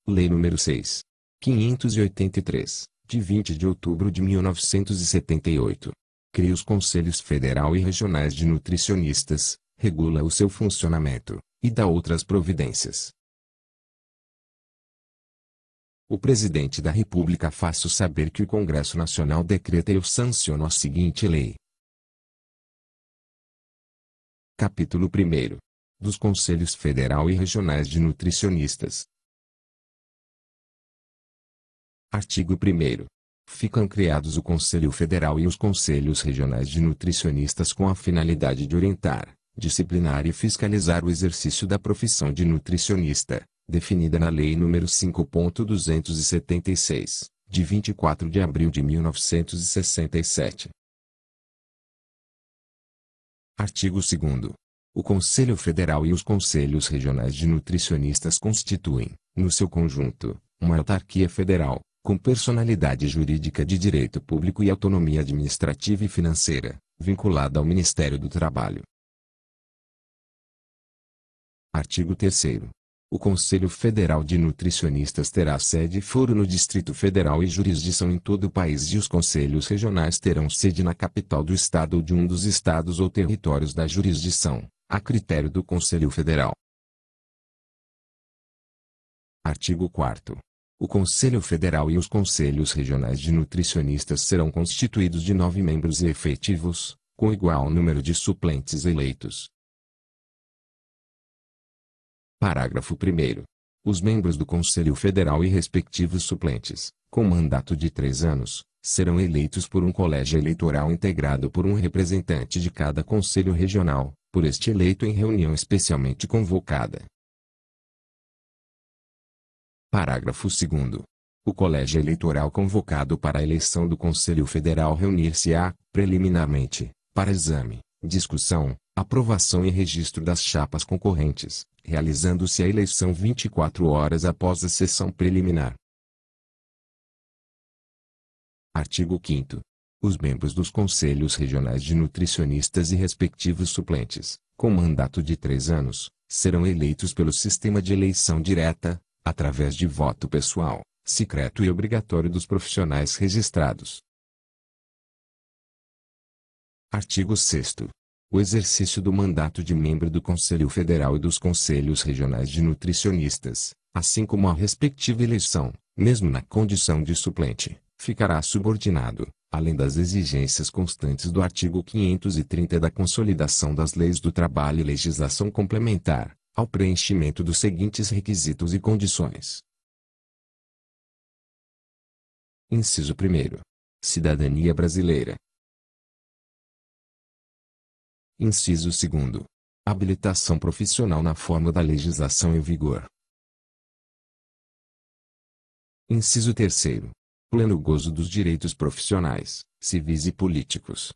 Lei nº 6.583, de 20 de outubro de 1978. Cria os Conselhos Federal e Regionais de Nutricionistas, regula o seu funcionamento, e dá outras providências. O Presidente da República faço saber que o Congresso Nacional decreta e eu sanciono a seguinte lei. Capítulo 1º. Dos Conselhos Federal e Regionais de Nutricionistas. Artigo 1º. Ficam criados o Conselho Federal e os Conselhos Regionais de Nutricionistas com a finalidade de orientar, disciplinar e fiscalizar o exercício da profissão de nutricionista, definida na Lei nº 5.276, de 24 de abril de 1967. Artigo 2º. O Conselho Federal e os Conselhos Regionais de Nutricionistas constituem, no seu conjunto, uma autarquia federal, com personalidade jurídica de direito público e autonomia administrativa e financeira, vinculada ao Ministério do Trabalho. Artigo 3º. O Conselho Federal de Nutricionistas terá sede e foro no Distrito Federal e jurisdição em todo o país e os conselhos regionais terão sede na capital do estado ou de um dos estados ou territórios da jurisdição, a critério do Conselho Federal. Artigo 4º. O Conselho Federal e os Conselhos Regionais de Nutricionistas serão constituídos de 9 membros e efetivos, com igual número de suplentes eleitos. Parágrafo 1º. Os membros do Conselho Federal e respectivos suplentes, com mandato de 3 anos, serão eleitos por um colégio eleitoral integrado por um representante de cada conselho regional, por este eleito em reunião especialmente convocada. Parágrafo 2º. O colégio eleitoral convocado para a eleição do Conselho Federal reunir-se-á, preliminarmente, para exame, discussão, aprovação e registro das chapas concorrentes, realizando-se a eleição 24 horas após a sessão preliminar. Artigo 5º. Os membros dos Conselhos Regionais de Nutricionistas e respectivos suplentes, com mandato de 3 anos, serão eleitos pelo sistema de eleição direta, através de voto pessoal, secreto e obrigatório dos profissionais registrados. Artigo 6º. O exercício do mandato de membro do Conselho Federal e dos Conselhos Regionais de Nutricionistas, assim como a respectiva eleição, mesmo na condição de suplente, ficará subordinado, além das exigências constantes do artigo 530 da Consolidação das Leis do Trabalho e legislação complementar, ao preenchimento dos seguintes requisitos e condições. Inciso 1º. Cidadania brasileira. Inciso 2º. Habilitação profissional na forma da legislação em vigor. Inciso 3º. Pleno gozo dos direitos profissionais, civis e políticos.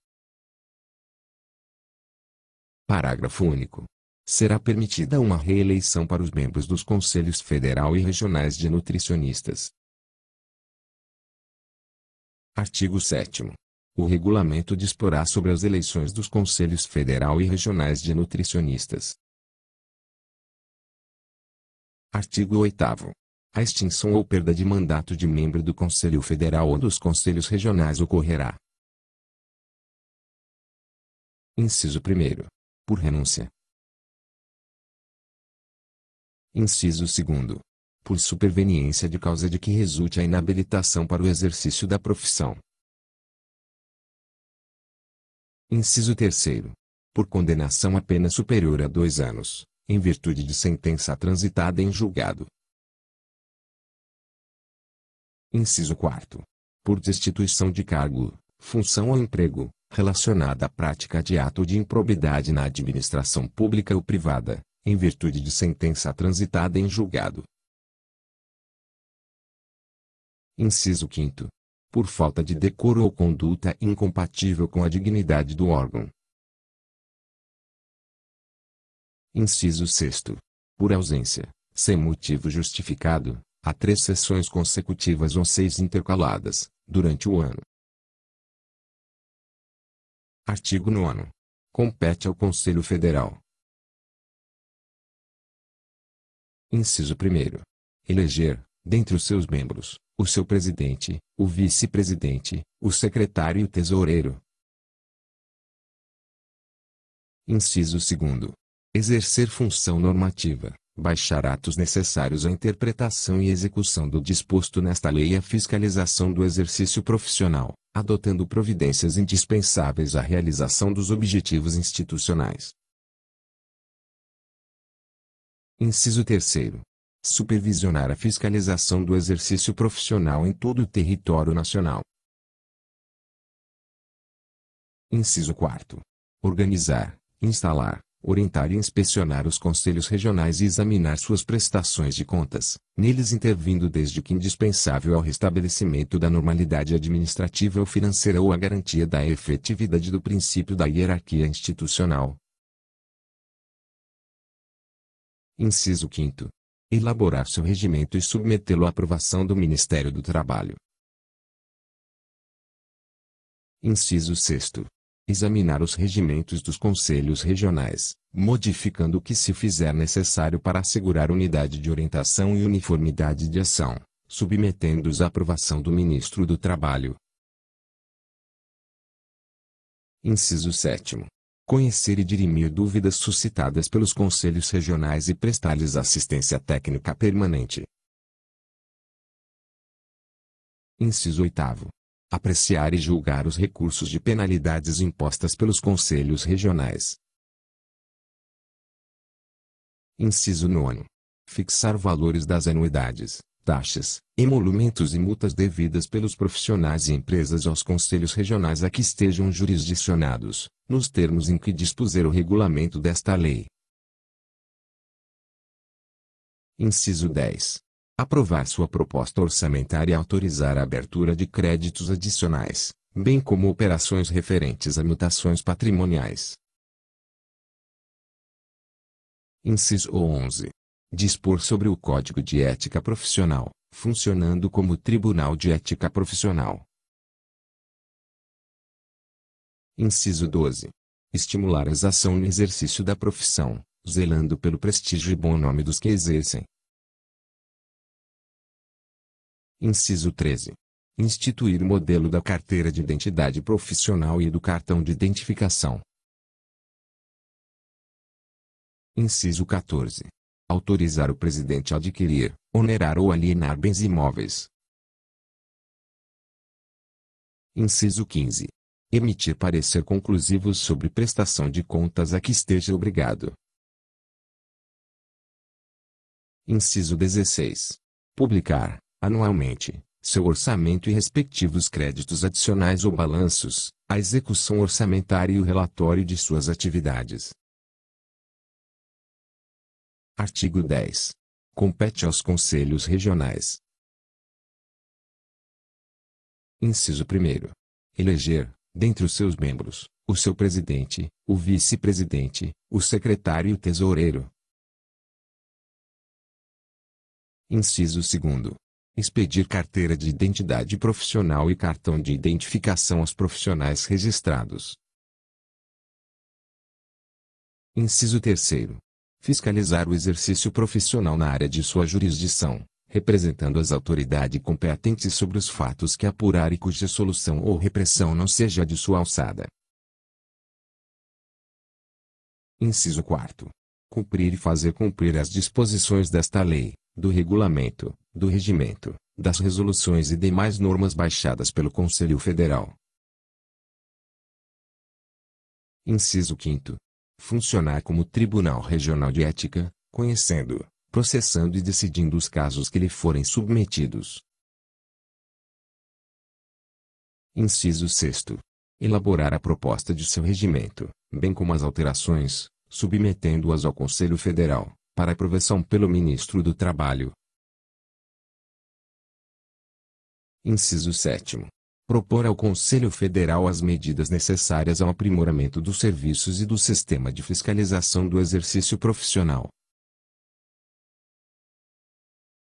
Parágrafo único. Será permitida uma reeleição para os membros dos Conselhos Federal e Regionais de Nutricionistas. Artigo 7º. O regulamento disporá sobre as eleições dos Conselhos Federal e Regionais de Nutricionistas. Artigo 8º. A extinção ou perda de mandato de membro do Conselho Federal ou dos Conselhos Regionais ocorrerá. Inciso 1º. Por renúncia. Inciso 2º. Por superveniência de causa de que resulte a inabilitação para o exercício da profissão. Inciso 3º. Por condenação a pena superior a 2 anos, em virtude de sentença transitada em julgado. Inciso 4º. Por destituição de cargo, função ou emprego, relacionada à prática de ato de improbidade na administração pública ou privada, em virtude de sentença transitada em julgado. Inciso 5º. Por falta de decoro ou conduta incompatível com a dignidade do órgão. Inciso 6º. Por ausência, sem motivo justificado, a 3 sessões consecutivas ou 6 intercaladas, durante o ano. Artigo 9º. Compete ao Conselho Federal. Inciso 1º. Eleger, dentre os seus membros, o seu presidente, o vice-presidente, o secretário e o tesoureiro. Inciso 2º. Exercer função normativa, baixar atos necessários à interpretação e execução do disposto nesta lei e à fiscalização do exercício profissional, adotando providências indispensáveis à realização dos objetivos institucionais. Inciso 3º. Supervisionar a fiscalização do exercício profissional em todo o território nacional. Inciso 4º. Organizar, instalar, orientar e inspecionar os conselhos regionais e examinar suas prestações de contas, neles intervindo desde que indispensável ao restabelecimento da normalidade administrativa ou financeira ou à garantia da efetividade do princípio da hierarquia institucional. Inciso 5º. Elaborar seu regimento e submetê-lo à aprovação do Ministério do Trabalho. Inciso 6º. Examinar os regimentos dos conselhos regionais, modificando o que se fizer necessário para assegurar unidade de orientação e uniformidade de ação, submetendo-os à aprovação do Ministro do Trabalho. Inciso 7º. Conhecer e dirimir dúvidas suscitadas pelos conselhos regionais e prestar-lhes assistência técnica permanente. Inciso 8º. Apreciar e julgar os recursos de penalidades impostas pelos conselhos regionais. Inciso 9º. Fixar valores das anuidades, taxas, emolumentos e multas devidas pelos profissionais e empresas aos conselhos regionais a que estejam jurisdicionados, nos termos em que dispuser o regulamento desta lei. Inciso 10. Aprovar sua proposta orçamentária e autorizar a abertura de créditos adicionais, bem como operações referentes a mutações patrimoniais. Inciso 11. Dispor sobre o Código de Ética Profissional, funcionando como Tribunal de Ética Profissional. Inciso 12. Estimular a exação no exercício da profissão, zelando pelo prestígio e bom nome dos que exercem. Inciso 13. Instituir o modelo da carteira de identidade profissional e do cartão de identificação. Inciso 14. Autorizar o presidente a adquirir, onerar ou alienar bens imóveis. Inciso 15. Emitir parecer conclusivo sobre prestação de contas a que esteja obrigado. Inciso 16. Publicar, anualmente, seu orçamento e respectivos créditos adicionais ou balanços, a execução orçamentária e o relatório de suas atividades. Artigo 10. Compete aos conselhos regionais. Inciso 1º. Eleger, dentre os seus membros, o seu presidente, o vice-presidente, o secretário e o tesoureiro. Inciso 2º. Expedir carteira de identidade profissional e cartão de identificação aos profissionais registrados. Inciso 3º. Fiscalizar o exercício profissional na área de sua jurisdição, representando as autoridades competentes sobre os fatos que apurar e cuja solução ou repressão não seja de sua alçada. Inciso 4º. Cumprir e fazer cumprir as disposições desta lei, do regulamento, do regimento, das resoluções e demais normas baixadas pelo Conselho Federal. Inciso 5º. Funcionar como Tribunal Regional de Ética, conhecendo, processando e decidindo os casos que lhe forem submetidos. Inciso 6º. Elaborar a proposta de seu regimento, bem como as alterações, submetendo-as ao Conselho Federal, para aprovação pelo Ministro do Trabalho. Inciso 7º. Propor ao Conselho Federal as medidas necessárias ao aprimoramento dos serviços e do sistema de fiscalização do exercício profissional.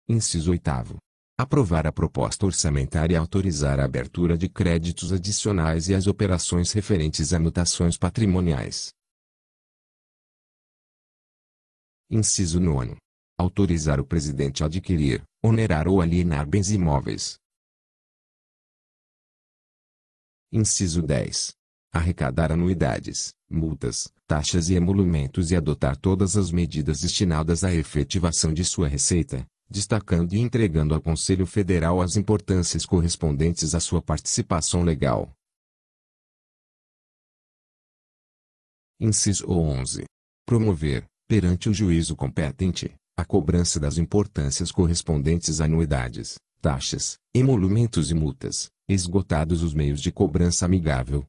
Inciso 8º. Aprovar a proposta orçamentária e autorizar a abertura de créditos adicionais e as operações referentes a mutações patrimoniais. Inciso 9º. Autorizar o presidente a adquirir, onerar ou alienar bens imóveis. Inciso 10. Arrecadar anuidades, multas, taxas e emolumentos e adotar todas as medidas destinadas à efetivação de sua receita, destacando e entregando ao Conselho Federal as importâncias correspondentes à sua participação legal. Inciso 11. Promover, perante o juízo competente, a cobrança das importâncias correspondentes a anuidades, taxas, emolumentos e multas, esgotados os meios de cobrança amigável.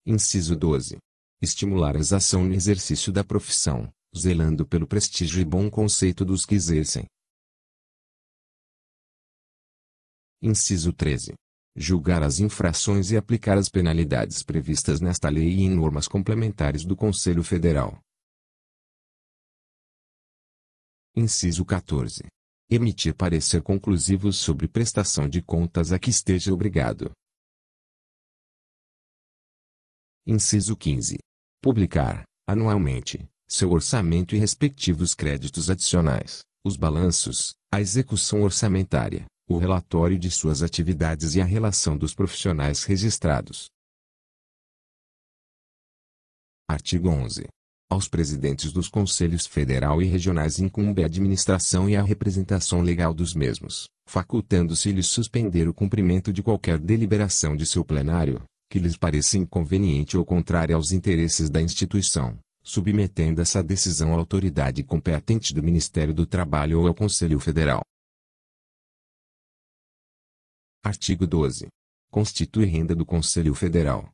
Inciso 12. Estimular a exação no exercício da profissão, zelando pelo prestígio e bom conceito dos que exercem. Inciso 13. Julgar as infrações e aplicar as penalidades previstas nesta lei e em normas complementares do Conselho Federal. Inciso 14. Emitir parecer conclusivo sobre prestação de contas a que esteja obrigado. Inciso 15. Publicar, anualmente, seu orçamento e respectivos créditos adicionais, os balanços, a execução orçamentária, o relatório de suas atividades e a relação dos profissionais registrados. Artigo 11. Aos presidentes dos Conselhos Federal e Regionais incumbe a administração e a representação legal dos mesmos, facultando-se-lhes suspender o cumprimento de qualquer deliberação de seu plenário, que lhes pareça inconveniente ou contrária aos interesses da instituição, submetendo essa decisão à autoridade competente do Ministério do Trabalho ou ao Conselho Federal. Artigo 12. Constitui renda do Conselho Federal.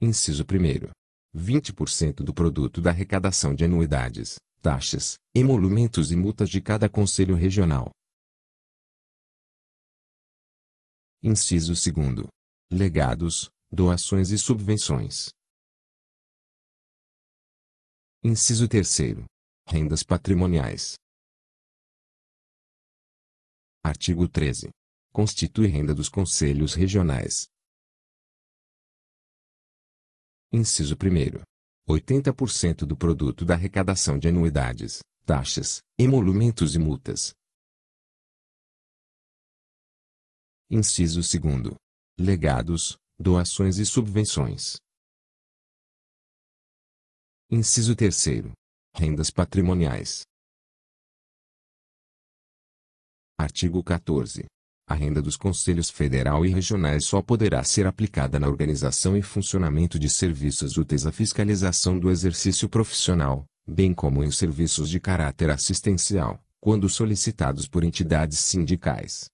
Inciso 1º. 20% do produto da arrecadação de anuidades, taxas, emolumentos e multas de cada Conselho Regional. Inciso 2º. Legados, doações e subvenções. Inciso 3º. Rendas patrimoniais. Artigo 13. Constitui renda dos Conselhos Regionais. Inciso 1º. 80% do produto da arrecadação de anuidades, taxas, emolumentos e multas. Inciso 2º. Legados, doações e subvenções. Inciso 3º. Rendas patrimoniais. Artigo 14. A renda dos Conselhos Federal e Regionais só poderá ser aplicada na organização e funcionamento de serviços úteis à fiscalização do exercício profissional, bem como em serviços de caráter assistencial, quando solicitados por entidades sindicais.